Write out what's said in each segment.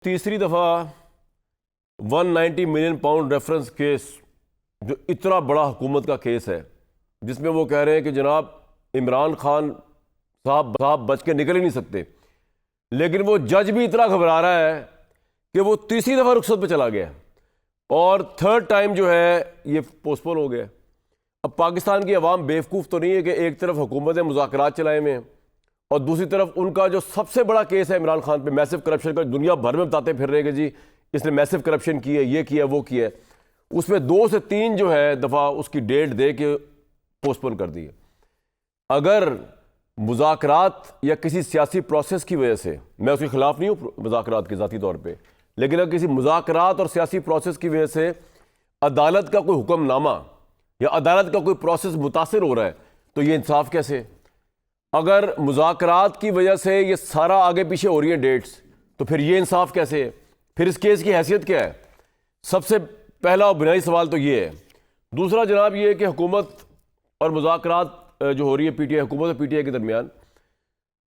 तीसरी दफ़ा 190 million pound reference case, जो इतना बड़ा हुकूमत का केस है, जिसमें वो कह रहे हैं कि जनाब इमरान खान साहब बच के निकल ही नहीं सकते, लेकिन वो जज भी इतना घबरा रहा है कि वो तीसरी दफ़ा रुखसत पे चला गया और थर्ड टाइम जो है ये पोस्टपोन हो गया। अब पाकिस्तान की अवाम बेवकूफ़ तो नहीं है कि एक तरफ हुकूमत ने मुज़ाकरात चलाए हुए हैं और दूसरी तरफ उनका जो सबसे बड़ा केस है इमरान खान पे, मैसिव करप्शन का, दुनिया भर में बताते फिर रहे कि जी इसने मैसिव करप्शन की है, ये किया वो किया है, उसमें 2 से 3 जो है दफ़ा उसकी डेट दे के पोस्टपोन कर दी है। अगर मुज़ाकरात या किसी सियासी प्रोसेस की वजह से, मैं उसके खिलाफ नहीं हूँ मुज़ाकरात के ज़ाती तौर पर, लेकिन अगर किसी मुज़ाकरात और सियासी प्रोसेस की वजह से अदालत का कोई हुक्मनामा या अदालत का कोई प्रोसेस मुतासिर हो रहा है तो ये इंसाफ कैसे? अगर मुज़ाकरात की वजह से ये सारा आगे पीछे हो रही है डेट्स, तो फिर ये इंसाफ कैसे है? फिर इस केस की हैसियत क्या है? सबसे पहला और बुनियादी सवाल तो ये है। दूसरा जनाब ये है कि हुकूमत और मुज़ाकरात जो हो रही है पीटीआई, हुकूमत और पीटीआई के दरमियान,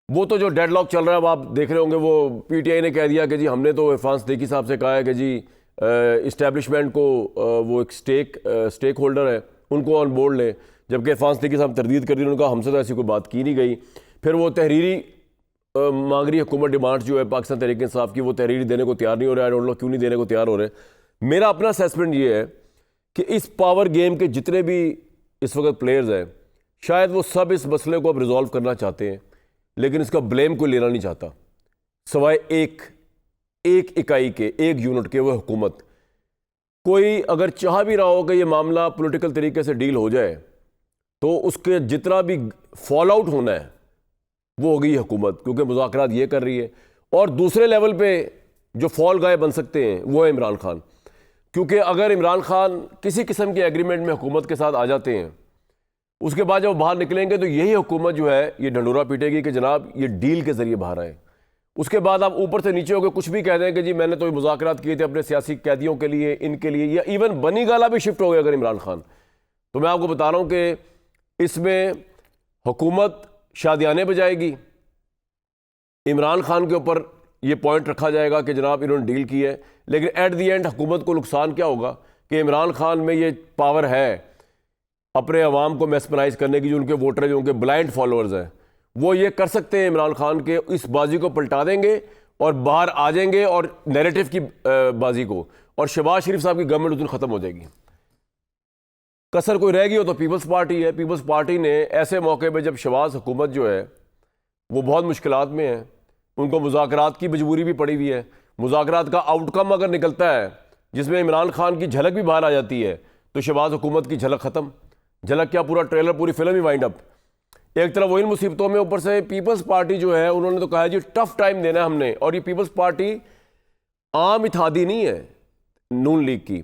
वो तो जो डेडलॉक चल रहा है, आप देख रहे होंगे, वो पीटीआई ने कह दिया कि जी हमने तो इरफान सिद्दीकी साहब से कहा है कि जी इस्टेब्लिशमेंट को वो एक स्टेक होल्डर है, उनको ऑन बोर्ड लें, जबकि इरफान सिद्दीकी साहब तरदीद कर दी, उन्होंने कहा हमसे तो ऐसी कोई बात की नहीं गई। फिर वो तहरीरी मांग रही हुकूमत, डिमांड जो है पाकिस्तान तहरीक इंसाफ की, वो तहरीरी देने को तैयार नहीं हो रहा है। आई डोंट नो क्यों नहीं देने को तैयार हो रहे। मेरा अपना असेसमेंट ये है कि इस पावर गेम के जितने भी इस वक्त प्लेयर्स हैं, शायद वो सब इस मसले को अब रिजॉल्व करना चाहते हैं, लेकिन इसका ब्लेम कोई लेना नहीं चाहता सवाए एक इकाई के, एक यूनिट के, वो हुकूमत। कोई अगर चाह भी रहा हो कि ये मामला पॉलिटिकल तरीके से डील हो जाए, तो उसके जितना भी फॉल आउट होना है वो होगी हुकूमत, क्योंकि मुज़ाकरात ये कर रही है। और दूसरे लेवल पे जो फॉल गाय बन सकते हैं वो है इमरान खान, क्योंकि अगर इमरान खान किसी किस्म के एग्रीमेंट में हुकूमत के साथ आ जाते हैं, उसके बाद जब बाहर निकलेंगे तो यही हुकूमत जो है ये ढंडोरा पीटेगी कि जनाब ये डील के ज़रिए बाहर आए। उसके बाद आप ऊपर से नीचे होकर कुछ भी कह दें कि जी मैंने तो मुज़ाकरात किए थे अपने सियासी कैदियों के लिए, इनके लिए, या इवन बनी गाला भी शिफ्ट हो गया अगर इमरान खान, तो मैं आपको बता रहा हूँ कि इसमें हुकूमत शादियाने बजाएगी, इमरान खान के ऊपर ये पॉइंट रखा जाएगा कि जनाब इन्होंने डील की है, लेकिन एट दी एंड हुकूमत को नुकसान क्या होगा कि इमरान खान में ये पावर है अपने अवाम को मैस्मराइज करने की, जो उनके वोटर, जो उनके ब्लाइंड फॉलोअर्स हैं, वो ये कर सकते हैं इमरान खान के इस बाजी को पलटा देंगे और बाहर आ जाएंगे और नैरेटिव की बाजी को, और शहबाज शरीफ साहब की गवर्नमेंट उस दिन ख़त्म हो जाएगी। कसर कोई रहेगी हो तो पीपल्स पार्टी है। पीपल्स पार्टी ने ऐसे मौके पे जब शहबाज हुकूमत जो है वो बहुत मुश्किलात में है, उनको मुज़ाकरात की मजबूरी भी पड़ी हुई है, मुज़ाकरात का आउटकम अगर निकलता है जिसमें इमरान खान की झलक भी बाहर आ जाती है, तो शहबाज हुकूमत की झलक ख़त्म। झलक क्या, पूरा ट्रेलर, पूरी फिल्म ही वाइंड अप। एक तरफ वही मुसीबतों में, ऊपर से पीपल्स पार्टी जो है उन्होंने तो कहा है जी टफ टाइम देना है हमने। और ये पीपल्स पार्टी आम इत्तेहादी नहीं है नून लीग की।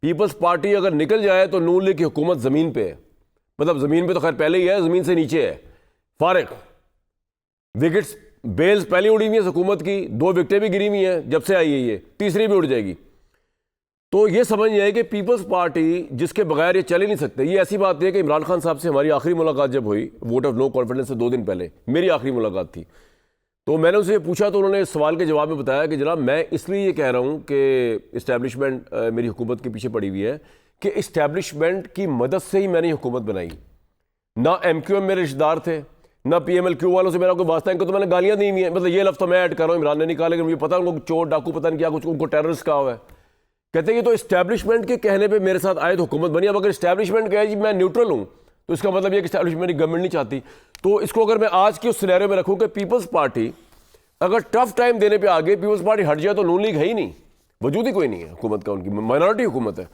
पीपल्स पार्टी अगर निकल जाए तो नून लीग की हुकूमत ज़मीन पे है, मतलब ज़मीन पे तो खैर पहले ही है, ज़मीन से नीचे है, फारिग। विकेट्स, बेल्स पहले उड़ी हुई है हुकूमत की, 2 विकेटें भी गिरी हुई हैं जब से आई है, ये तीसरी भी उड़ जाएगी। तो ये समझ आए कि पीपल्स पार्टी जिसके बगैर ये चल ही नहीं सकते। ये ऐसी बात है कि इमरान खान साहब से हमारी आखिरी मुलाकात जब हुई, वोट ऑफ नो कॉन्फिडेंस से 2 दिन पहले मेरी आखिरी मुलाकात थी, तो मैंने उनसे पूछा तो उन्होंने सवाल के जवाब में बताया कि जनाब मैं इसलिए ये कह रहा हूँ कि इस्टेब्लिशमेंट मेरी हुकूमत के पीछे पड़ी हुई है कि इस्टेब्लिशमेंट की मदद से ही मैंने हुकूमत बनाई। ना MQM मेरे रिश्तेदार थे, ना PMLQ वालों से मेरा कोई वास्ता, इनको तो मैंने गालियाँ दी हुई हैं, मतलब ये लफ्ज़ तो मैं ऐड कर रहा हूँ, इमरान ने निकाला, लेकिन मुझे पता है उनको चोर डाकू पता नहीं क्या कुछ, उनको टेररिस्ट कहा हुआ है। कहते हैं कि तो इस्टेब्लिशमेंट के कहने पे मेरे साथ आए तो हुकूमत बनी। अब अगर इस्टेब्लिशमेंट कहे जी मैं न्यूट्रल हूँ, तो इसका मतलब ये कि इस्टेब्लिशमेंट की गवर्नमेंट नहीं चाहती। तो इसको अगर मैं आज के उस सिनेरियो में रखूँ कि पीपल्स पार्टी अगर टफ टाइम देने पे आगे पीपल्स पार्टी हट जाए तो नून लीग है ही नहीं, वजूद ही कोई नहीं है हुकूमत का, उनकी माइनॉरिटी हुकूमत है।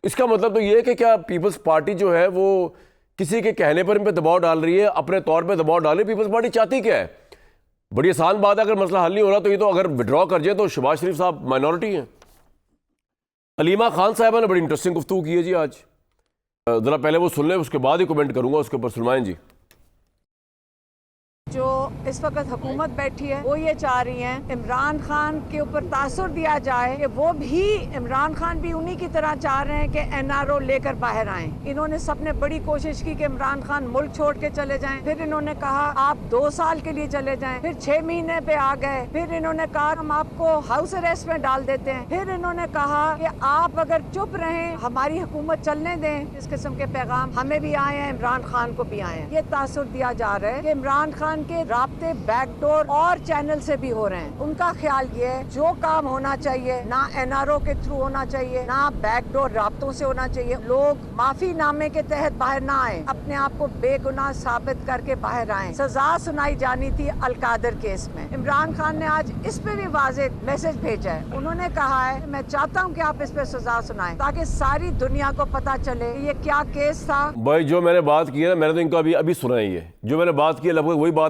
इसका मतलब तो ये है कि क्या पीपल्स पार्टी जो है वो किसी के कहने पर इन पर दबाव डाल रही है, अपने तौर पर दबाव डाले। पीपल्स पार्टी चाहती क्या है? बड़ी आसान बात है, अगर मसला हल नहीं हो रहा तो ये तो अगर विड्रॉ कर जाए तो शहबाज शरीफ साहब माइनॉरिटी हैं। अलीमा खान साहबा ने बड़ी इंटरेस्टिंग गुफ्तगू की है जी आज, ज़रा पहले वो सुन लें, उसके बाद ही कमेंट करूंगा, उसके ऊपर सुनवाएं जी। जो इस वक्त हुकूमत बैठी है वो ये चाह रही है इमरान खान के ऊपर तासुर दिया जाए कि वो भी इमरान खान भी उन्हीं की तरह चाह रहे हैं कि एनआरओ लेकर बाहर आए। इन्होंने सबने बड़ी कोशिश की कि इमरान खान मुल्क छोड़ के चले जाएं, फिर इन्होंने कहा आप 2 साल के लिए चले जाएं, फिर 6 महीने पे आ गए, फिर इन्होंने कहा हम आपको हाउस अरेस्ट में डाल देते हैं, फिर इन्होंने कहा कि आप अगर चुप रहें हमारी हुकूमत चलने दें। इस किस्म के पैगाम हमें भी आए हैं, इमरान खान को भी आए हैं। ये तासुर दिया जा रहा है कि इमरान खान के राब्ते बैकडोर और चैनल से भी हो रहे हैं। उनका ख्याल ये है जो काम होना चाहिए ना एनआरओ के थ्रू होना चाहिए ना बैकडोर राब्तों से होना चाहिए। लोग माफी नामे के तहत बाहर ना आए, अपने आप को बेगुनाह साबित करके बाहर आए। सजा सुनाई जानी थी अलकादर केस में। इमरान खान ने आज इस पे भी वाज़ेह मैसेज भेजा है। उन्होंने कहा है मैं चाहता हूँ कि आप इस पे सजा सुनाएं ताकि सारी दुनिया को पता चले ये क्या केस था। भाई जो मैंने बात की है ना, मैंने तो इनका अभी सुना ही है। जो मैंने बात की है लगभग वही बात